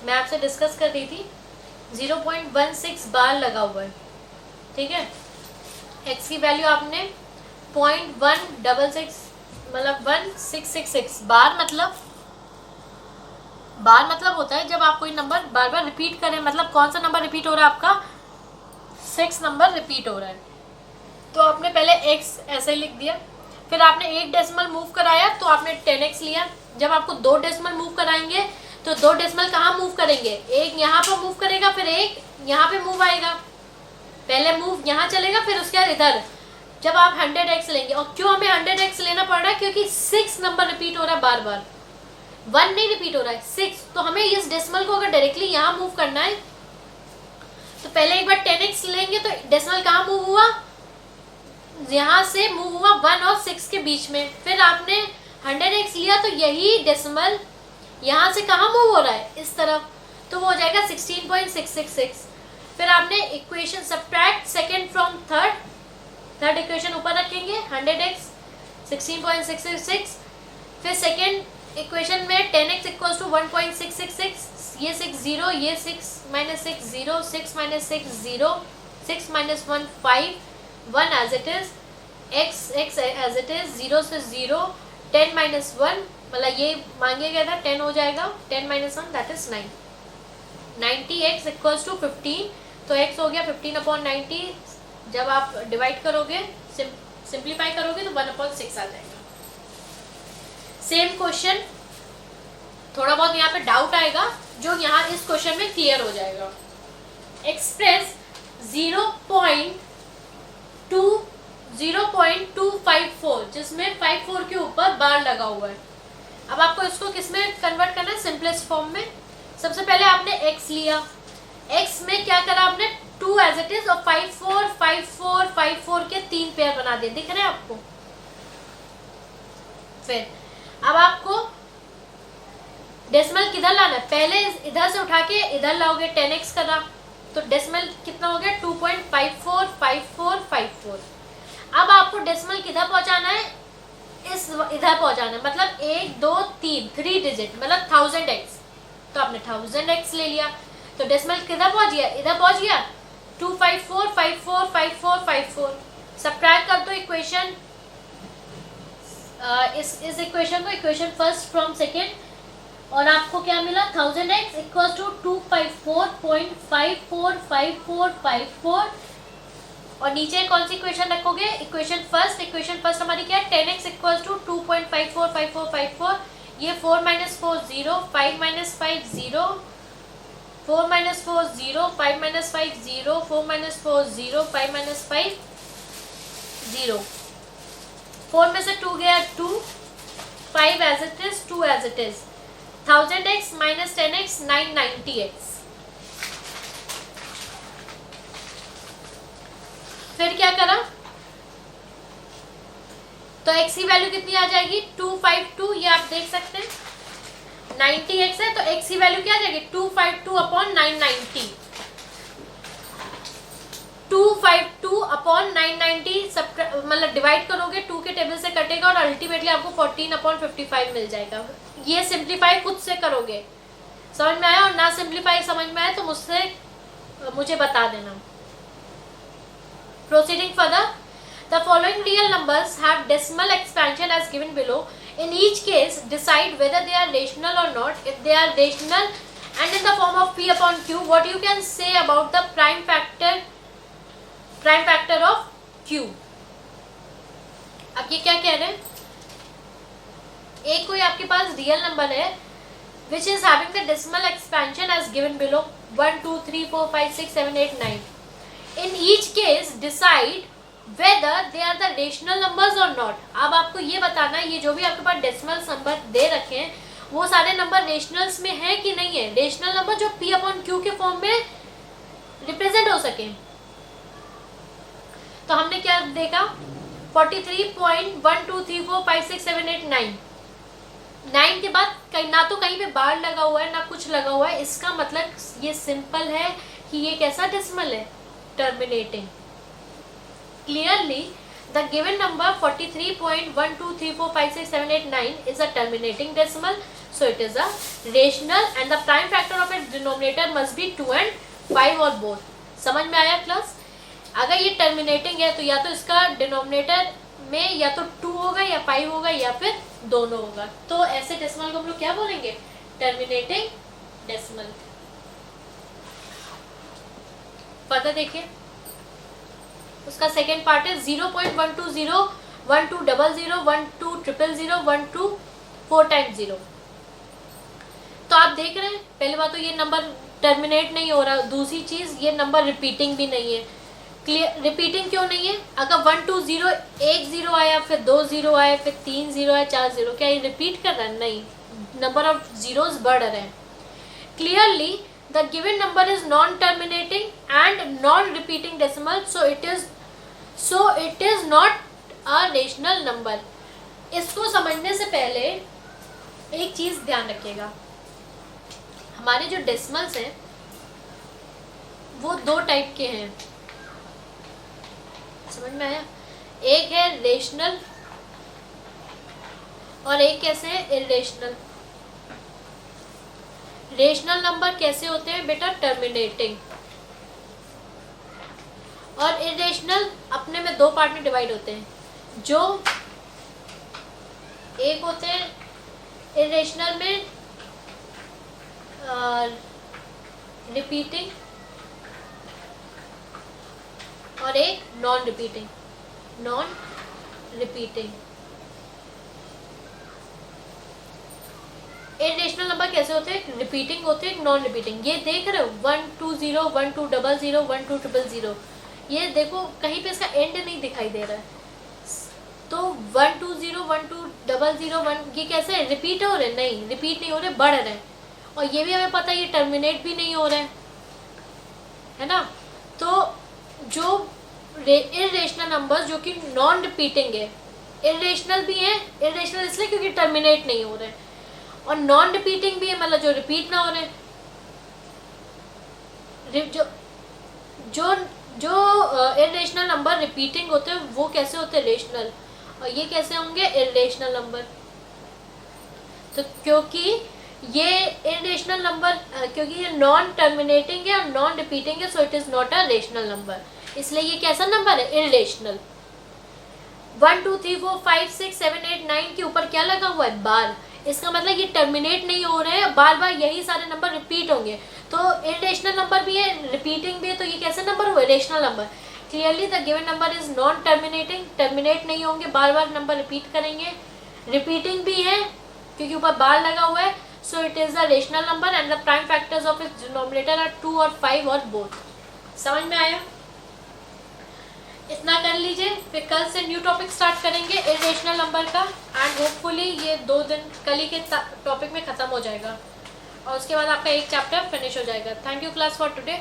मैं आपसे डिस्कस कर रही थी 0.16 बार लगा हुआ है, ठीक है। x की वैल्यू आपने 0.166 मतलब 1666 बार मतलब होता है जब आप कोई नंबर बार बार रिपीट करें, मतलब कौन सा नंबर रिपीट हो रहा है आपका, 6 नंबर रिपीट हो रहा है। तो आपने पहले x ऐसे लिख दिया, फिर आपने एक डेसिमल मूव कराया तो आपने 10x लिया। जब आपको 2 डेसिमल मूव कराएंगे तो 2 डेसिमल कहाँ मूव करेंगे, एक यहाँ पर मूव करेगा, फिर एक यहाँ पे मूव आएगा। पहले मूव यहाँ चलेगा, फिर उसके बाद इधर। जब आप 100x लेंगे, और क्यों हमें 100x लेना पड़ रहा है, क्योंकि 6 नंबर रिपीट हो रहा है बार बार, 1 नहीं रिपीट हो रहा है, 6। तो हमें इस डेसिमल को अगर डायरेक्टली यहाँ मूव करना है तो पहले एक बार 10x लेंगे तो डेसिमल कहाँ मूव हुआ, यहाँ से मूव हुआ 1 और 6 के बीच में। फिर आपने 100x लिया तो यही डेसिमल यहाँ से कहाँ मूव हो रहा है, इस तरफ, तो वो हो जाएगा 16.666। फिर आपने equation subtract second from third equation ऊपर रखेंगे, 100x 16.666। फिर सेकेंड इक्वेशन में 10x इक्वल्स टू 1.666, ये 6 0, ये 6 minus 6 0, 6 minus 6 0, 6 minus 1 5, 1 as it is, x as it is, 0 से 0, 10 माइनस 1 मतलब ये मांगे गया था 10 हो जाएगा, 10 minus 1 that is 9, 90x equals to 15। तो x हो गया 15/90। जब आप डिवाइड करोगे, सिंप्लीफाई करोगे तो 1/6 आ जाएगा। सेम क्वेश्चन, थोड़ा बहुत यहाँ पे डाउट आएगा जो यहाँ इस क्वेश्चन में क्लियर हो जाएगा। एक्सप्रेस 0.254 जिसमें 54 के ऊपर बार लगा हुआ है। अब आपको इसको किस में कन्वर्ट करना है, सिंपलेस्ट फॉर्म में। सबसे पहले आपने x लिया, x में क्या करा आपने 2 एज इट इज, और 54 54 54 के 3 पेयर बना दिए, दिख रहे हैं आपको। फिर अब आपको डेसिमल किधर लाना है, पहले इधर से उठा के इधर लाओगे, 10x करा तो डेसिमल कितना हो गया 2.545454। अब आपको डेसिमल किधर पहुंचाना है, इस इधर पहुंचाना है, मतलब 1 2 3 3 डिजिट, मतलब 1000x। तो आपने 1000x ले लिया तो डेसिमल किधर पहुंच गया, इधर पहुंच गया, 254545454। सब्ट्रैक्ट कर दो इक्वेशन, इस इक्वेशन को, इक्वेशन फर्स्ट फ्रॉम सेकेंड, और आपको क्या मिला 1000x इक्वल्स टू 254.545454। और नीचे कौन सी इक्वेशन रखोगे, इक्वेशन फर्स्ट हमारी क्या है, 10x इक्वल्स टू 2.545454। ये 4 minus 4 0, 5 minus 5 0, 4 minus 4 0, 5 minus 5 0, 4 minus 4 0, 5 minus 5 0। 4 में से 2 गया 2, 5 as it is, 2 as it is, 1000x minus 10x 990x। फिर क्या करा, तो x की वैल्यू कितनी आ जाएगी 252, ये आप देख सकते हैं 90x है तो x की वैल्यू क्या आ जाएगी 252/990, 252/990 सब मतलब डिवाइड करोगे 2 के टेबल से कटेगा और अल्टीमेटली आपको 14/55 मिल जाएगा। ये सिंप्लीफाई खुद से करोगे, समझ में आया, और ना सिंप्लीफाई समझ में आया तो मुझे बता देना। Proceeding further, the following real numbers have decimal expansion as given below. In each case, decide whether they are rational or not. If they are rational and in the form of p upon q, what you can say about the prime factor of q? अब ये क्या कह रहे हैं, एक कोई आपके पास real number है which is having the decimal expansion as given below 1 2 3 4 5 6 7 8 9. In each case decide whether they are the rational numbers or not. अब आपको ये बताना है, ये जो भी आपके पास डेसिमल नंबर दे रखे हैं वो सारे नंबर रेशनल्स में है कि नहीं है, रेशनल नंबर जो p अपॉन q के फॉर्म में रिप्रेजेंट हो सके। तो हमने क्या देखा 43.12345678 9 के बाद ना तो कहीं पे बार लगा हुआ है ना कुछ लगा हुआ है, इसका मतलब ये सिंपल है कि ये कैसा डेसिमल है, terminating. Clearly, The given number 43.12345678 is a terminating decimal, so it is a rational and the prime factor of its denominator must be 2 and 5 or both. समझ में आया क्लास? अगर ये टर्मिनेटिंग है तो या तो इसका डिनोमिनेटर में या तो 2 होगा या 5 होगा या फिर दोनों होगा. तो ऐसे डेसिमल को हम लोग क्या बोलेंगे? Terminating decimal. पता देखिए उसका सेकेंड पार्ट है 0.120 1200 1200 12 4 टाइम्स 0. तो आप देख रहे हैं पहले बात तो ये नंबर टर्मिनेट नहीं हो रहा. दूसरी चीज ये नंबर रिपीटिंग भी नहीं है. क्लियर? रिपीटिंग क्यों नहीं है? अगर 1 2 0 1 0 आया फिर 2 0 आए फिर 3 0 आया 4 0, क्या ये रिपीट कर रहा है? नहीं, नंबर ऑफ जीरोस बढ़ रहे हैं. Clearly the given number is non-terminating and non-repeating decimal, so it is not a rational number. इसको समझने से पहले एक चीज ध्यान रखिएगा, हमारे जो डेसिमल्स हैं वो दो टाइप के हैं. समझ में आया? एक है रेशनल और एक कैसे है? इरेशनल. रेशनल नंबर कैसे होते हैं बेटा? टर्मिनेटिंग. और इरेशनल अपने में दो पार्ट में डिवाइड होते हैं. जो एक होते हैं इरेशनल में रिपीटिंग और एक नॉन रिपीटिंग. इरेशनल नंबर कैसे होते हैं? रिपीटिंग होते हैं, नॉन रिपीटिंग. ये देख रहे हो 1 2 0 1 2 0 0 1 2 0 0. ये देखो कहीं पे इसका एंड नहीं दिखाई दे रहा है. तो 1 2 0 1 2 0 0 1 ये कैसे है? रिपीट हो रहे? नहीं, रिपीट नहीं हो रहे, बढ़ रहे हैं. और ये भी हमें पता है ये टर्मिनेट भी नहीं हो रहे हैं, है ना. तो जो इरेशनल नंबर्स जो कि नॉन रिपीटिंग है, इरेशनल भी है. इरेशनल इसलिए क्योंकि टर्मिनेट नहीं हो रहे हैं, और नॉन रिपीटिंग भी है मतलब जो रिपीट ना हो रहे. जो इरेशनल नंबर रिपीटिंग होते हैं वो कैसे होते हैं? रेशनल. और ये कैसे होंगे? Irrational number. तो क्योंकि ये इरेशनल नंबर क्योंकि ये नॉन टर्मिनेटिंग है और नॉन रिपीटिंग है, so it is not a rational number. इसलिए ये कैसा नंबर है? इरेशनल. 1 2 3 4 5 6 7 8 9 के ऊपर क्या लगा हुआ है? बार. इसका मतलब ये टर्मिनेट नहीं हो रहे हैं, बार बार यही सारे नंबर रिपीट होंगे. तो इरेशनल नंबर भी है, रिपीटिंग भी है, तो ये कैसा नंबर हुआ? Rational number. Clearly the given number is non terminating. Terminate नहीं होंगे, बार बार नंबर रिपीट करेंगे. रिपीटिंग भी है क्योंकि ऊपर बार लगा हुआ है, so it is the rational number and the prime factors of its denominator are 2 और 5 और बोथ. समझ में आया? इतना कर लीजिए, फिर कल से न्यू टॉपिक स्टार्ट करेंगे इरेशनल नंबर का. एंड होपफुली ये 2 दिन कल ही के टॉपिक में ख़त्म हो जाएगा और उसके बाद आपका एक चैप्टर फिनिश हो जाएगा. Thank you class for today.